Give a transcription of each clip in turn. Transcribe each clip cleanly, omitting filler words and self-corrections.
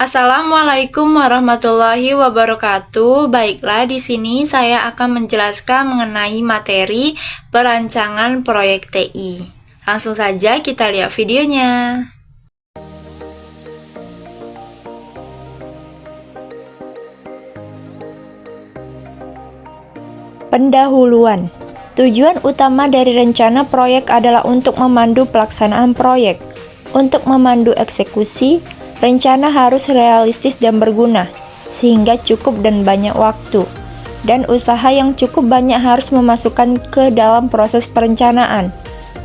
Assalamualaikum warahmatullahi wabarakatuh. Baiklah, di sini saya akan menjelaskan mengenai materi perancangan proyek TI. Langsung saja kita lihat videonya. Pendahuluan. Tujuan utama dari rencana proyek adalah untuk memandu pelaksanaan proyek. Untuk memandu eksekusi, rencana harus realistis dan berguna, sehingga cukup dan banyak waktu. Dan usaha yang cukup banyak harus memasukkan ke dalam proses perencanaan.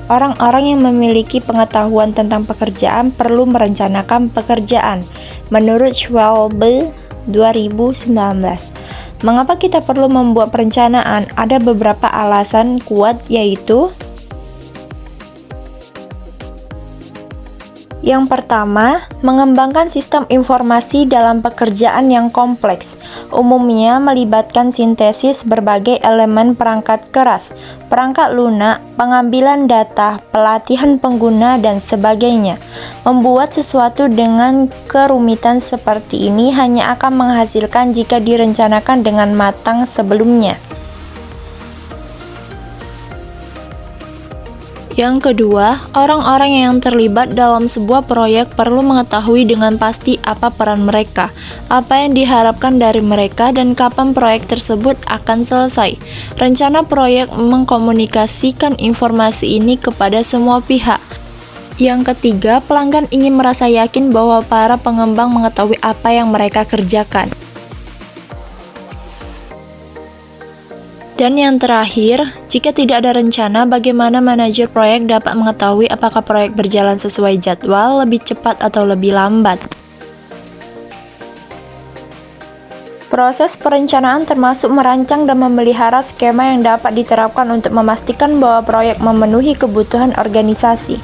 Orang-orang yang memiliki pengetahuan tentang pekerjaan perlu merencanakan pekerjaan, menurut Schwalbe 2019. Mengapa kita perlu membuat perencanaan? Ada beberapa alasan kuat, yaitu yang pertama, mengembangkan sistem informasi dalam pekerjaan yang kompleks, umumnya melibatkan sintesis berbagai elemen perangkat keras, perangkat lunak, pengambilan data, pelatihan pengguna, dan sebagainya. Membuat sesuatu dengan kerumitan seperti ini hanya akan menghasilkan jika direncanakan dengan matang sebelumnya. Yang kedua, orang-orang yang terlibat dalam sebuah proyek perlu mengetahui dengan pasti apa peran mereka, apa yang diharapkan dari mereka, dan kapan proyek tersebut akan selesai. Rencana proyek mengkomunikasikan informasi ini kepada semua pihak. Yang ketiga, pelanggan ingin merasa yakin bahwa para pengembang mengetahui apa yang mereka kerjakan. Dan yang terakhir, jika tidak ada rencana, bagaimana manajer proyek dapat mengetahui apakah proyek berjalan sesuai jadwal, lebih cepat atau lebih lambat? Proses perencanaan termasuk merancang dan memelihara skema yang dapat diterapkan untuk memastikan bahwa proyek memenuhi kebutuhan organisasi.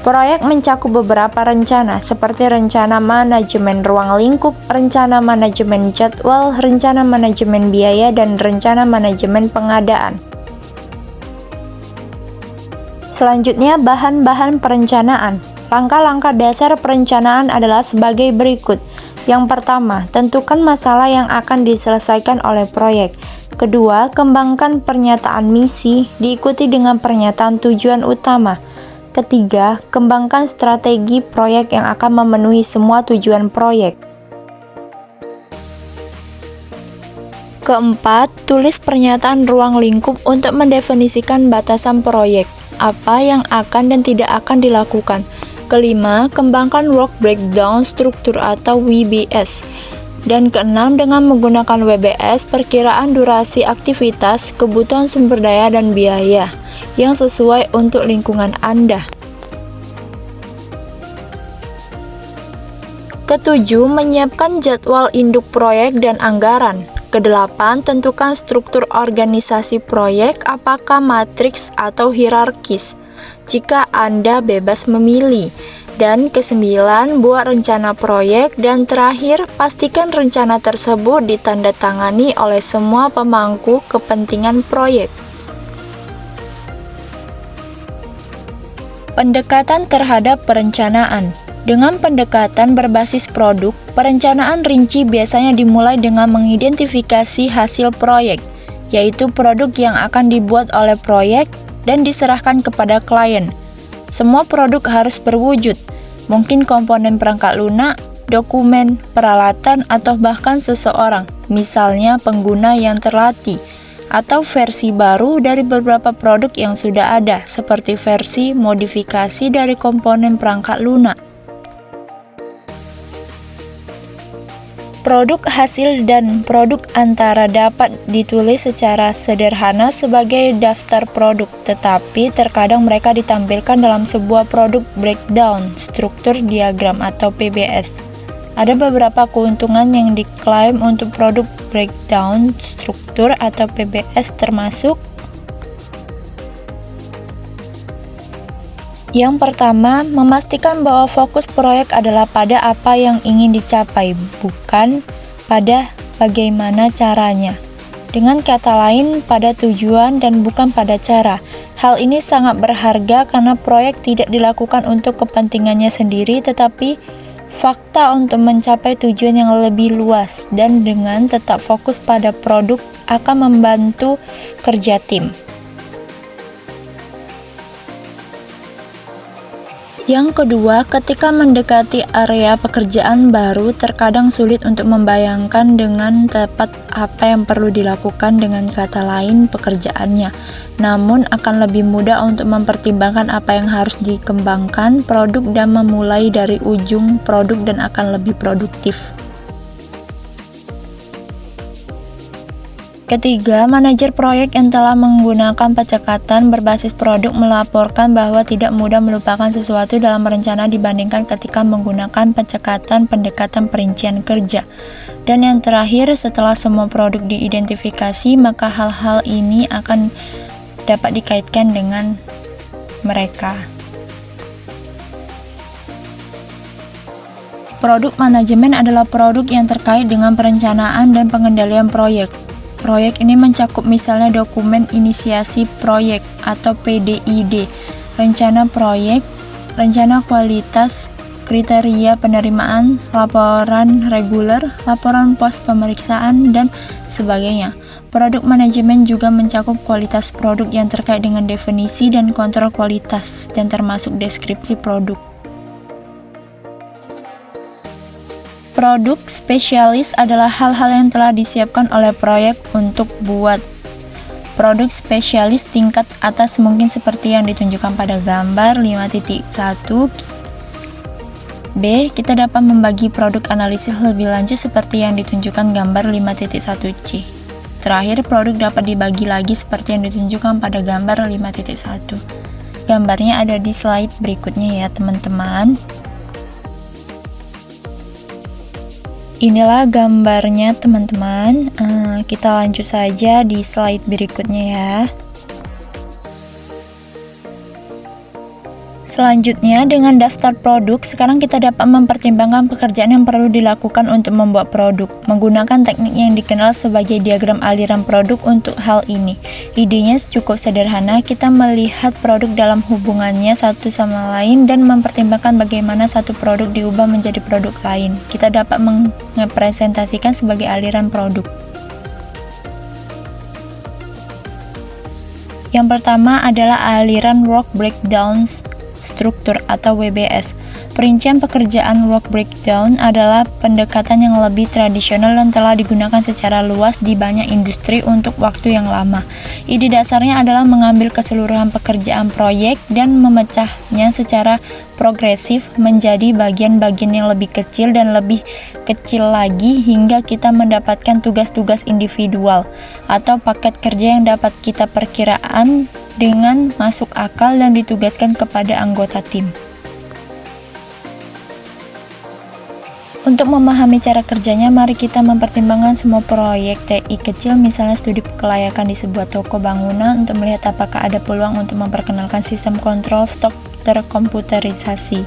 Proyek mencakup beberapa rencana, seperti rencana manajemen ruang lingkup, rencana manajemen jadwal, rencana manajemen biaya, dan rencana manajemen pengadaan. Selanjutnya, bahan-bahan perencanaan. Langkah-langkah dasar perencanaan adalah sebagai berikut. Yang pertama, tentukan masalah yang akan diselesaikan oleh proyek. Kedua, kembangkan pernyataan misi, diikuti dengan pernyataan tujuan utama. Ketiga, kembangkan strategi proyek yang akan memenuhi semua tujuan proyek. Keempat, tulis pernyataan ruang lingkup untuk mendefinisikan batasan proyek, apa yang akan dan tidak akan dilakukan. Kelima, kembangkan work breakdown struktur atau WBS. Dan keenam, dengan menggunakan WBS, perkiraan durasi aktivitas, kebutuhan sumber daya dan biaya yang sesuai untuk lingkungan Anda. Ketujuh, menyiapkan jadwal induk proyek dan anggaran. Kedelapan, tentukan struktur organisasi proyek, apakah matriks atau hierarkis, jika Anda bebas memilih. Dan kesembilan, buat rencana proyek. Dan terakhir, pastikan rencana tersebut ditandatangani oleh semua pemangku kepentingan proyek. Pendekatan terhadap perencanaan. Dengan pendekatan berbasis produk, perencanaan rinci biasanya dimulai dengan mengidentifikasi hasil proyek, yaitu produk yang akan dibuat oleh proyek dan diserahkan kepada klien. Semua produk harus berwujud, mungkin komponen perangkat lunak, dokumen, peralatan, atau bahkan seseorang, misalnya pengguna yang terlatih, atau versi baru dari beberapa produk yang sudah ada, seperti versi modifikasi dari komponen perangkat lunak. Produk hasil dan produk antara dapat ditulis secara sederhana sebagai daftar produk, tetapi terkadang mereka ditampilkan dalam sebuah produk breakdown, struktur diagram atau PBS. Ada beberapa keuntungan yang diklaim untuk produk breakdown struktur atau PBS, termasuk yang pertama, memastikan bahwa fokus proyek adalah pada apa yang ingin dicapai, bukan pada bagaimana caranya. Dengan kata lain, pada tujuan dan bukan pada cara. Hal ini sangat berharga karena proyek tidak dilakukan untuk kepentingannya sendiri, tetapi fakta untuk mencapai tujuan yang lebih luas, dan dengan tetap fokus pada produk akan membantu kerja tim. Yang kedua, ketika mendekati area pekerjaan baru, terkadang sulit untuk membayangkan dengan tepat apa yang perlu dilakukan, dengan kata lain pekerjaannya. Namun akan lebih mudah untuk mempertimbangkan apa yang harus dikembangkan produk dan memulai dari ujung produk dan akan lebih produktif. Ketiga, manajer proyek yang telah menggunakan pencatatan berbasis produk melaporkan bahwa tidak mudah melupakan sesuatu dalam rencana dibandingkan ketika menggunakan pencatatan pendekatan perincian kerja. Dan yang terakhir, setelah semua produk diidentifikasi, maka hal-hal ini akan dapat dikaitkan dengan mereka. Produk manajemen adalah produk yang terkait dengan perencanaan dan pengendalian proyek. Proyek ini mencakup misalnya dokumen inisiasi proyek atau PDID, rencana proyek, rencana kualitas, kriteria penerimaan, laporan reguler, laporan pos pemeriksaan, dan sebagainya. Produk manajemen juga mencakup kualitas produk yang terkait dengan definisi dan kontrol kualitas, dan termasuk deskripsi produk. Produk spesialis adalah hal-hal yang telah disiapkan oleh proyek untuk buat. Produk spesialis tingkat atas mungkin seperti yang ditunjukkan pada gambar 5.1. B. Kita dapat membagi produk analisis lebih lanjut seperti yang ditunjukkan gambar 5.1c. Terakhir, produk dapat dibagi lagi seperti yang ditunjukkan pada gambar 5.1. Gambarnya ada di slide berikutnya ya teman-teman. Inilah gambarnya teman-teman. Kita lanjut saja di slide berikutnya ya. Selanjutnya, dengan daftar produk, sekarang kita dapat mempertimbangkan pekerjaan yang perlu dilakukan untuk membuat produk, menggunakan teknik yang dikenal sebagai diagram aliran produk untuk hal ini. Idenya cukup sederhana, kita melihat produk dalam hubungannya satu sama lain dan mempertimbangkan bagaimana satu produk diubah menjadi produk lain. Kita dapat merepresentasikan sebagai aliran produk. Yang pertama adalah aliran work breakdowns struktur atau WBS. Perincian pekerjaan work breakdown adalah pendekatan yang lebih tradisional dan telah digunakan secara luas di banyak industri untuk waktu yang lama. Ide dasarnya adalah mengambil keseluruhan pekerjaan proyek dan memecahnya secara progresif menjadi bagian-bagian yang lebih kecil dan lebih kecil lagi hingga kita mendapatkan tugas-tugas individual atau paket kerja yang dapat kita perkiraan dengan masuk akal dan ditugaskan kepada anggota tim. Untuk memahami cara kerjanya, mari kita mempertimbangkan semua proyek TI kecil, misalnya studi kelayakan di sebuah toko bangunan untuk melihat apakah ada peluang untuk memperkenalkan sistem kontrol stok terkomputerisasi.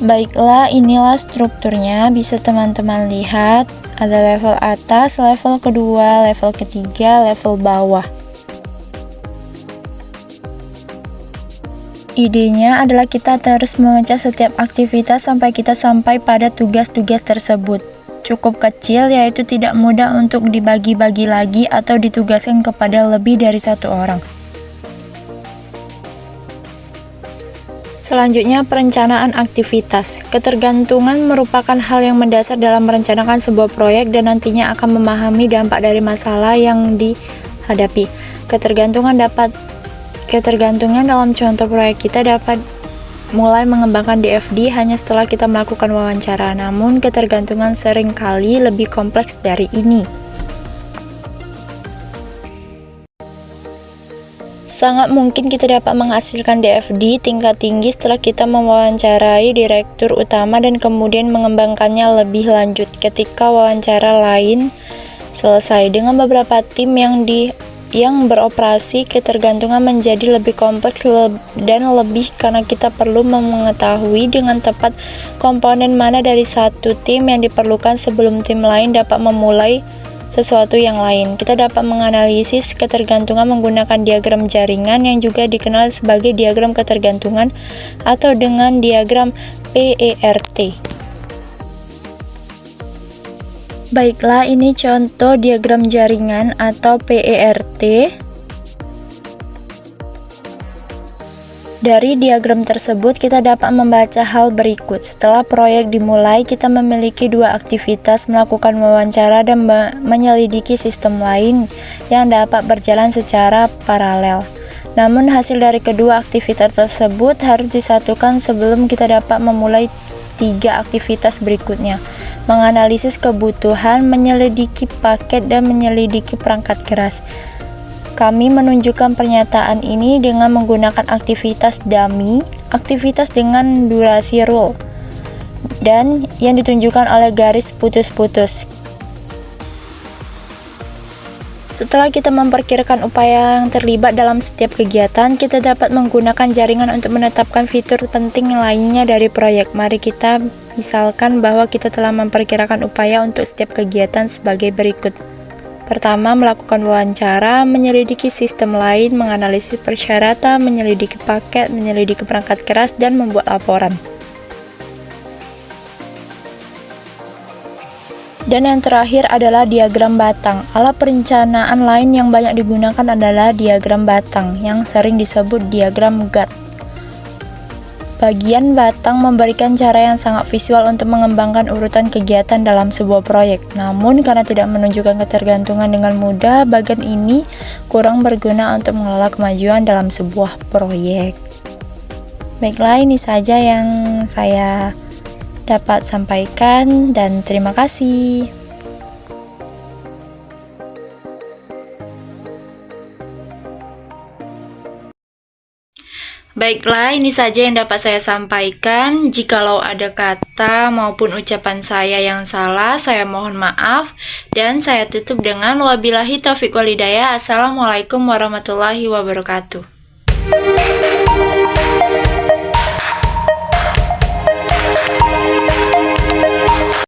Baiklah, inilah strukturnya, bisa teman-teman lihat. Ada level atas, level kedua, level ketiga, level bawah. Idenya adalah kita terus memecah setiap aktivitas sampai kita sampai pada tugas-tugas tersebut. Cukup kecil, yaitu tidak mudah untuk dibagi-bagi lagi atau ditugaskan kepada lebih dari satu orang. Selanjutnya, perencanaan aktivitas. Ketergantungan merupakan hal yang mendasar dalam merencanakan sebuah proyek dan nantinya akan memahami dampak dari masalah yang dihadapi. Ketergantungan dalam contoh proyek kita dapat mulai mengembangkan DFD hanya setelah kita melakukan wawancara. Namun, ketergantungan seringkali lebih kompleks dari ini. Sangat mungkin kita dapat menghasilkan DFD tingkat tinggi setelah kita mewawancarai direktur utama dan kemudian mengembangkannya lebih lanjut ketika wawancara lain selesai. Dengan beberapa tim yang beroperasi, ketergantungan menjadi lebih kompleks dan lebih karena kita perlu mengetahui dengan tepat komponen mana dari satu tim yang diperlukan sebelum tim lain dapat memulai sesuatu yang lain. Kita dapat menganalisis ketergantungan menggunakan diagram jaringan yang juga dikenal sebagai diagram ketergantungan atau dengan diagram PERT. Baiklah, ini contoh diagram jaringan atau PERT. Dari diagram tersebut, kita dapat membaca hal berikut. Setelah proyek dimulai, kita memiliki dua aktivitas, melakukan wawancara dan menyelidiki sistem lain yang dapat berjalan secara paralel. Namun, hasil dari kedua aktivitas tersebut harus disatukan sebelum kita dapat memulai tiga aktivitas berikutnya: menganalisis kebutuhan, menyelidiki paket, dan menyelidiki perangkat keras. Kami menunjukkan pernyataan ini dengan menggunakan aktivitas dummy, aktivitas dengan durasi rule, dan yang ditunjukkan oleh garis putus-putus. Setelah kita memperkirakan upaya yang terlibat dalam setiap kegiatan, kita dapat menggunakan jaringan untuk menetapkan fitur penting lainnya dari proyek. Mari kita misalkan bahwa kita telah memperkirakan upaya untuk setiap kegiatan sebagai berikut. Pertama, melakukan wawancara, menyelidiki sistem lain, menganalisis persyaratan, menyelidiki paket, menyelidiki perangkat keras, dan membuat laporan. Dan yang terakhir adalah diagram batang. Alat perencanaan lain yang banyak digunakan adalah diagram batang, yang sering disebut diagram Gantt. Bagian batang memberikan cara yang sangat visual untuk mengembangkan urutan kegiatan dalam sebuah proyek. Namun, karena tidak menunjukkan ketergantungan dengan mudah, bagian ini kurang berguna untuk mengelola kemajuan dalam sebuah proyek. Baiklah, ini saja yang saya dapat sampaikan, dan terima kasih. Baiklah, ini saja yang dapat saya sampaikan. Jikalau ada kata maupun ucapan saya yang salah, saya mohon maaf. Dan saya tutup dengan wabillahi taufiq walhidayah. Assalamualaikum warahmatullahi wabarakatuh.